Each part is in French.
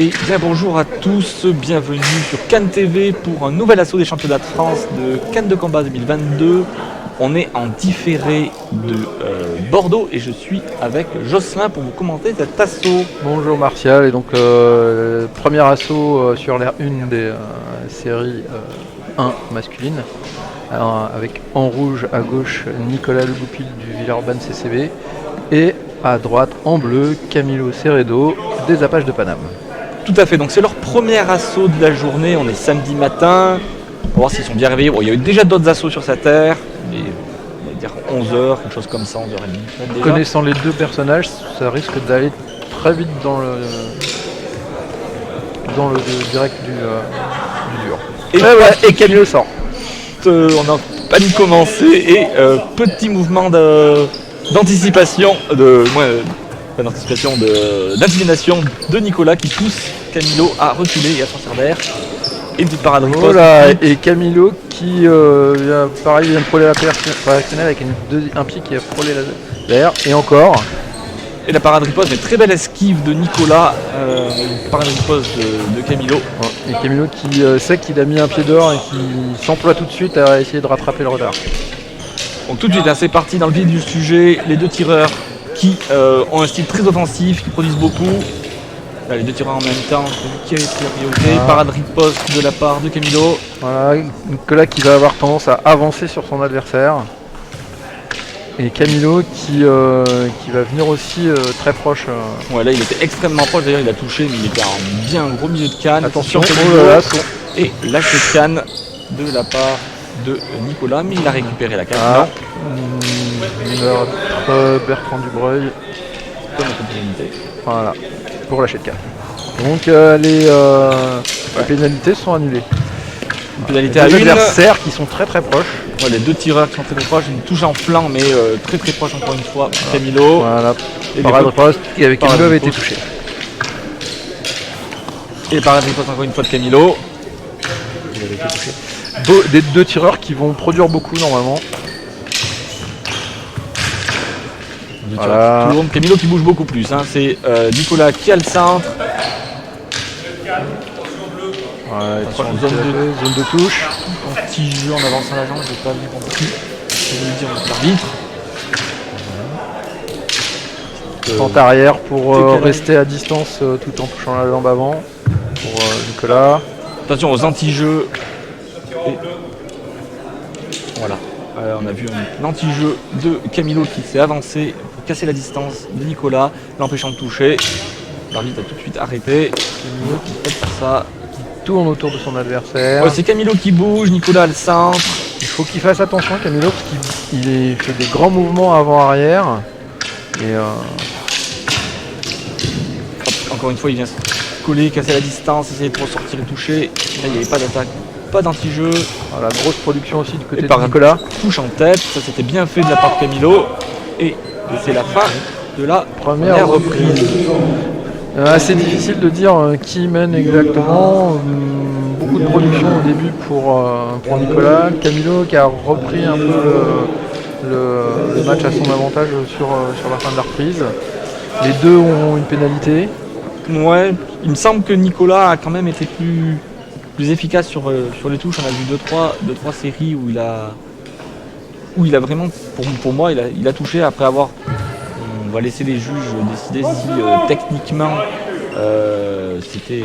Et bien bonjour à tous, bienvenue sur Cannes TV pour un nouvel assaut des championnats de France de Cannes de combat 2022. On est en différé de Bordeaux et je suis avec Jocelyn pour vous commenter cet assaut. Bonjour Martial, et donc premier assaut sur l'ère 1 des séries 1 masculines, avec en rouge à gauche Nicolas Le Goupil du Villeurbanne CCB et à droite en bleu Camilo Ceredo des Apaches de Paname. Tout à fait, donc c'est leur premier assaut de la journée, on est samedi matin, on va voir s'ils sont bien réveillés. Bon, il y a eu déjà d'autres assauts sur cette terre, mais on va dire 11h, quelque chose comme ça, 11h30. Connaissant les deux personnages, ça risque d'aller très vite dans le direct du dur. Et Camilo sort. On n'a pas dû commencer et petit mouvement d'anticipation, d'intimidation de Nicolas qui pousse Camilo à reculer et à sortir d'air. Et une petite parade riposte. Voilà, et Camilo qui vient de frôler la réactionnelle avec un pied qui a frôlé l'air, et encore. Et la parade riposte, mais très belle esquive de Nicolas, une parade riposte de Camilo. Et Camilo qui sait qu'il a mis un pied dehors et qui s'emploie tout de suite à essayer de rattraper le retard. Donc tout de suite, c'est parti dans le vif du sujet, les deux tireurs qui ont un style très offensif, qui produisent beaucoup. Là, les deux tireurs en même temps, qui a été la priorité. Parade riposte de la part de Camilo. Voilà, Nicolas qui va avoir tendance à avancer sur son adversaire. Et Camilo qui va venir aussi très proche. Ouais, là il était extrêmement proche, d'ailleurs il a touché, mais il était en bien gros milieu de canne. Attention, et lâche de canne de la part de Nicolas, mais il a récupéré la canne. Bertrand Dubreuil. Comme la pénalité. Voilà, pour lâcher de canne. Donc les pénalités sont annulées. Pénalité à une. Adversaires qui sont très très proches. Ouais, les deux tireurs qui sont très proches, une touche en flanc, mais très très proche encore une fois. Camilo. Voilà, parade riposte qui avec Camilo avait été touché. Et parade riposte encore une fois de Camilo. Il avait été touché. Des deux tireurs qui vont produire beaucoup normalement. Voilà. Camilo qui bouge beaucoup plus. Hein. C'est Nicolas qui a le centre. Zone de touche. Un petit jeu en avançant la jambe, j'ai pas bien compris. Je vais le dire à l'arbitre. Tente arrière pour rester à distance tout en touchant la jambe avant. Pour Nicolas. Attention aux anti-jeux. Et... Voilà. On a vu un anti-jeu de Camilo qui s'est avancé pour casser la distance de Nicolas, l'empêchant de toucher. L'arbitre a tout de suite arrêté. Camilo qui fait pour ça. Tourne autour de son adversaire. Ouais, c'est Camilo qui bouge, Nicolas le centre. Il faut qu'il fasse attention Camilo parce qu'il fait des grands mouvements avant-arrière. Et encore une fois il vient se coller, casser la distance, essayer de ressortir et toucher. Là il n'y avait pas d'attaque, pas d'anti-jeu. Voilà, grosse production aussi du côté de Nicolas. Touche en tête, ça c'était bien fait de la part de Camilo. Et c'est la fin de la première reprise. Assez difficile de dire qui mène exactement. Beaucoup de production au début pour Nicolas. Camilo qui a repris un peu le match à son avantage sur la fin de la reprise. Les deux ont une pénalité. Ouais, il me semble que Nicolas a quand même été plus efficace sur les touches. On a vu 2-3 séries où il a vraiment, pour moi, il a touché après avoir... On va laisser les juges décider si techniquement c'était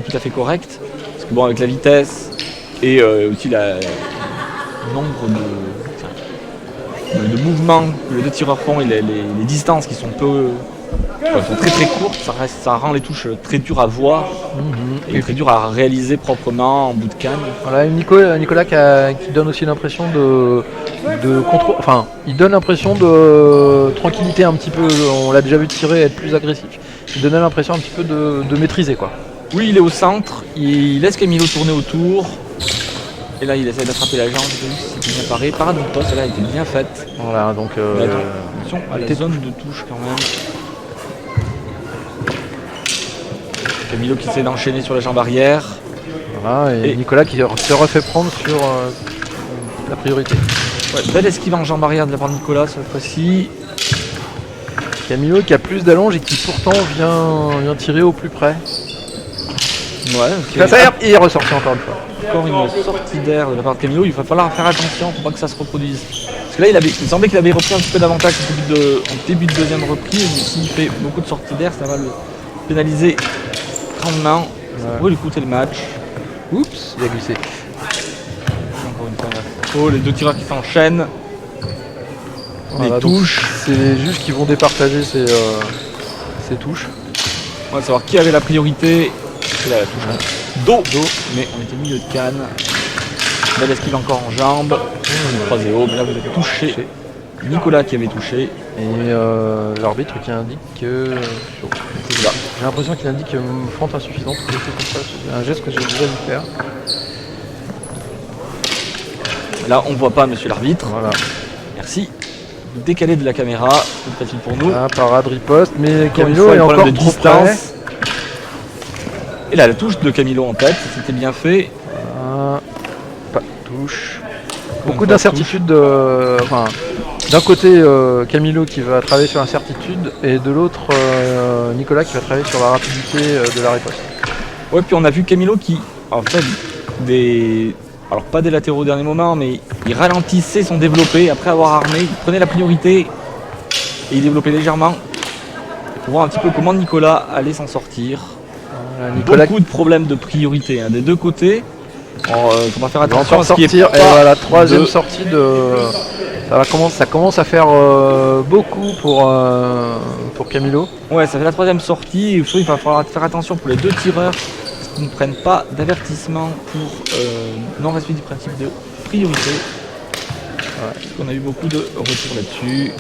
tout à fait correct. Parce que bon, avec la vitesse et aussi le nombre de mouvements que les deux tireurs font et les distances qui sont sont très très courtes, ça rend les touches très dures à voir et très dures à réaliser proprement en bout de canne. Voilà, Nicolas qui donne aussi l'impression de contrôle, enfin il donne l'impression de tranquillité un petit peu, on l'a déjà vu tirer et être plus agressif. Il donnait l'impression un petit peu de maîtriser quoi. Oui, il est au centre, il laisse Camilo tourner autour. Et là il essaie d'attraper la jambe, c'est bien paré. Parade de poste, là elle était bien faite. Voilà, donc attention à la zone de touche quand même. Camilo qui essaie d'enchaîner sur la jambe arrière. Voilà, et Nicolas qui se refait prendre sur la priorité. Ouais, belle esquive en jambe arrière de la part de Nicolas cette fois-ci. Camilo qui a plus d'allonge et qui pourtant vient tirer au plus près. Ouais, Il passe à l'air et il est ressorti encore une fois. encore une sortie d'air de la part de Camilo. Il va falloir faire attention pour pas que ça se reproduise. Parce que là, il semblait qu'il avait repris un petit peu d'avantage en début de deuxième reprise. Mais s'il fait beaucoup de sorties d'air, ça va le pénaliser grandement. Ça pourrait lui coûter le match. Oups, il a glissé. Encore une fois, oh, les deux tireurs qui s'enchaînent. Voilà, les touches. C'est les juges qui vont départager ces touches. On va savoir qui avait la priorité. C'est là la touche. Dos. Mais on était milieu de canne. Belle esquive encore en jambe. 3-0. Mais là, vous avez touché. Nicolas qui avait touché. Et l'arbitre qui indique que. J'ai l'impression qu'il indique fente insuffisante. C'est un geste que j'ai déjà vu faire. Là, on voit pas monsieur l'arbitre. Voilà. Merci. Décalé de la caméra, c'est facile pour nous. Ah, parade riposte, mais Encore une Camilo fois, est le problème encore de trop distance. près. Et là, la touche de Camilo en tête, c'était bien fait. Pas de touche. Encore Beaucoup une fois, d'incertitudes. Enfin, d'un côté, Camilo qui va travailler sur l'incertitude, et de l'autre, Nicolas qui va travailler sur la rapidité de la riposte. Ouais, puis on a vu Camilo qui, en fait, alors pas des latéraux au dernier moment, mais il ralentissait son développé après avoir armé, il prenait la priorité et il développait légèrement pour voir un petit peu comment Nicolas allait s'en sortir. Voilà, Nicolas Beaucoup de problèmes de priorité des deux côtés. Alors, on va faire qui va attention encore à ce qui est sortir. Et pas voilà, troisième de- sortie de. Ça commence à faire beaucoup pour Camilo. Ouais, ça fait la troisième sortie. Il va falloir faire attention pour les deux tireurs parce qu'ils ne prennent pas d'avertissement pour non-respect du principe de priorité. Parce qu'on a eu beaucoup de retours là-dessus.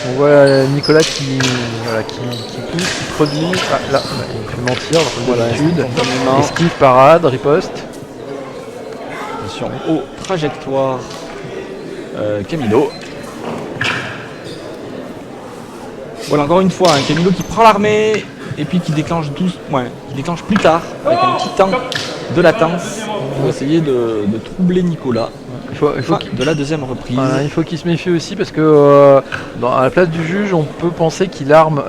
On voit Nicolas qui pousse, qui produit. Ah, là, il fait mentir, comme d'habitude. Spontanément. Esquive, parade, riposte. Attention aux trajectoires. Camilo. Voilà, encore une fois, Camilo qui prend l'armée et puis qui déclenche qui déclenche plus tard avec un petit temps de latence pour essayer de troubler Nicolas. Il faut De la deuxième reprise. Voilà, il faut qu'il se méfie aussi parce que à la place du juge, on peut penser qu'il arme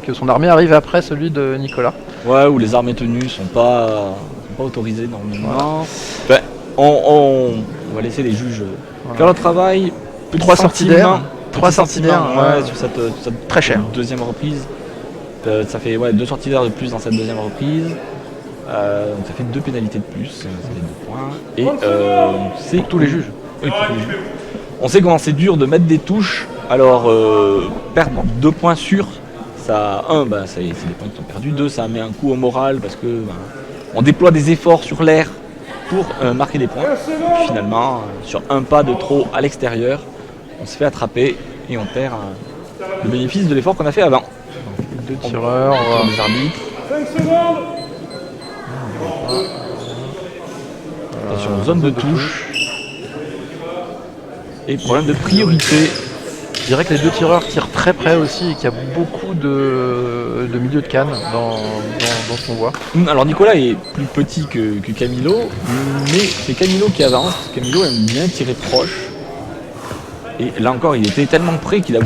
que son armée arrive après celui de Nicolas. Ouais, où les armées tenues sont pas autorisées normalement. Ben, on va laisser les juges faire leur travail. Petit 3 sorties d'air. sentiment. 3 Petit sorties d'air, sentiment, ouais. sur cette Très cher. deuxième reprise. Ça fait 2 sorties d'air de plus dans cette deuxième reprise. Donc ça fait 2 pénalités de plus, ça fait 2 points. Et c'est Pour tous les juges. Oui, pour tous les juges. On sait comment c'est dur de mettre des touches. Alors perdre 2 points sûrs, ça, c'est des points qui sont perdus. 2, ça met un coup au moral parce que on déploie des efforts sur l'air pour marquer des points. Et finalement, sur un pas de trop à l'extérieur, on se fait attraper et on perd le bénéfice de l'effort qu'on a fait avant. Deux tireurs. Les arbitres. 5 secondes. Attention, zone de touche. Et problème de priorité. Je dirais que les deux tireurs tirent très près aussi et qu'il y a beaucoup de milieu de canne dans ce qu'on voit. Alors Nicolas est plus petit que Camilo, mais c'est Camilo qui avance. Camilo aime bien tirer proche. Et là encore, il était tellement près qu'il a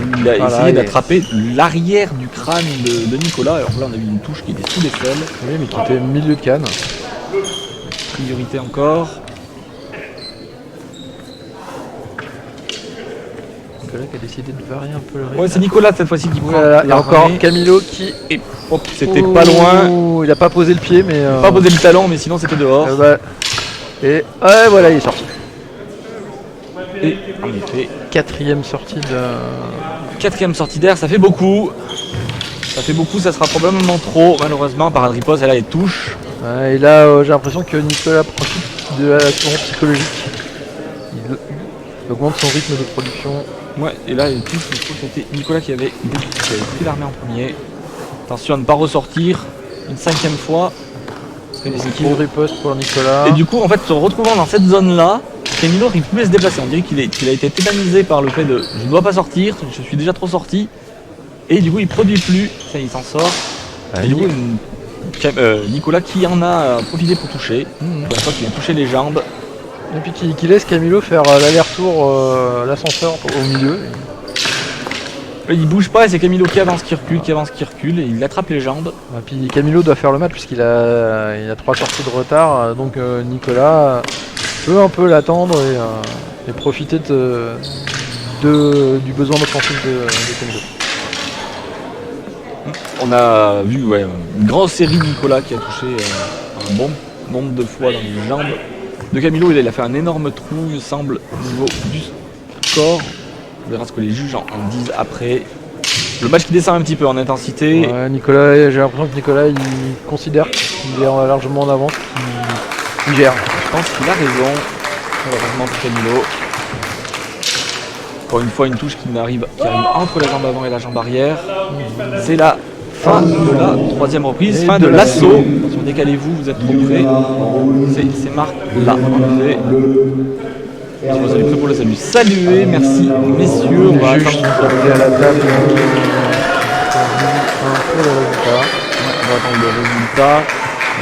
essayé d'attraper l'arrière du crâne de Nicolas. Alors là, on a vu une touche qui était sous les selles. Oui, mais qui était milieu de canne. Priorité encore. Nicolas qui a décidé de varier un peu le rythme. Ouais, c'est Nicolas cette fois-ci qui prend. Voilà, il y a encore l'armée. Camilo qui. Et hop, c'était pas loin. Il a pas posé le pied, mais. Pas posé le talon, mais sinon c'était dehors. Et ouais, voilà, il est sorti. Et en effet, Quatrième sortie de. quatrième sortie d'air, ça fait beaucoup. Ça fait beaucoup, ça sera probablement trop, malheureusement. Par riposte, elle a les touches. Ouais, et là, j'ai l'impression que Nicolas profite de la tournée psychologique. Il augmente son rythme de production. Ouais, et là, les touches, je trouve que c'était Nicolas qui avait pris l'armée en premier. Attention à ne pas ressortir une 5e fois. Esquive riposte pour Nicolas. Et du coup, en fait, se retrouvant dans cette zone-là, Camilo n'arrive plus à se déplacer. On dirait qu'il a été tétanisé par le fait de je ne dois pas sortir, je suis déjà trop sorti. Et du coup, il produit plus. Ça, il s'en sort. Et du coup, Nicolas qui en a profité pour toucher. Pour la fois qu'il vient toucher les jambes. Et puis qui laisse Camilo faire l'aller-retour, l'ascenseur au milieu. Il bouge pas et c'est Camilo qui avance, qui recule et il attrape les jambes. Et puis Camilo doit faire le match puisqu'il a 3 sorties de retard, donc Nicolas peut un peu l'attendre et profiter du besoin offensif de Camilo. On a vu une grosse série de Nicolas qui a touché un bon nombre de fois dans les jambes de Camilo. Il a fait un énorme trou, il semble, au niveau du score. On verra ce que les juges en disent après. Le match qui descend un petit peu en intensité. Ouais, Nicolas, j'ai l'impression que Nicolas il considère qu'il est largement en avance, qu'il gère. Je pense qu'il a raison. Malheureusement pour Camilo. Encore une fois, une touche qui arrive entre la jambe avant et la jambe arrière. C'est la fin de la troisième reprise, fin de l'assaut. Attention, décalez-vous, vous êtes trop près. C'est Marc là, en effet. Je salue pour le salut. Saluez, merci messieurs. On va attendre à la table le résultat.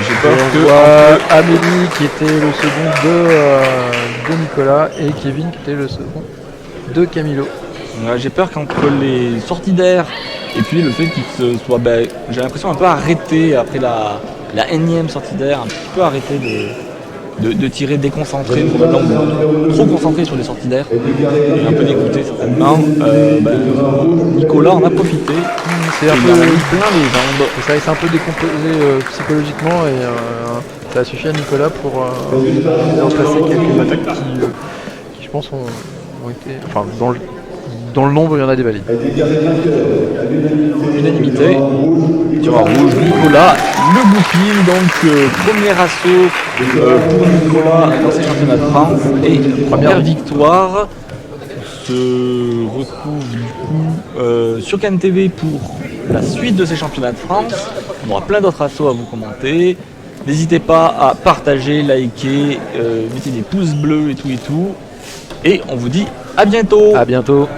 J'ai peur on que voit Amélie qui était le second de Nicolas et Kevin qui était le second de Camilo. J'ai peur qu'entre les sorties d'air et puis le fait qu'il se soit, j'ai l'impression un peu arrêté après la énième sortie d'air, un petit peu arrêté de tirer déconcentré, probablement trop concentré sur les sorties d'air, et un peu dégoûté certainement. Nicolas en a profité, c'est un peu il a mis plein les jambes. Ça s'est un peu décomposé psychologiquement et ça a suffi à Nicolas pour remplacer quelques attaques qui je pense ont été, enfin dans le nombre il y en a des valides. Unanimité, tireur rouge, Nicolas, le goupil, donc premier assaut pour Nicolas dans ces championnats de France et première victoire. On se retrouve du coup sur Cannes TV pour la suite de ces championnats de France. On aura plein d'autres assauts à vous commenter. N'hésitez pas à partager, liker, mettez des pouces bleus et tout. Et on vous dit à bientôt. À bientôt.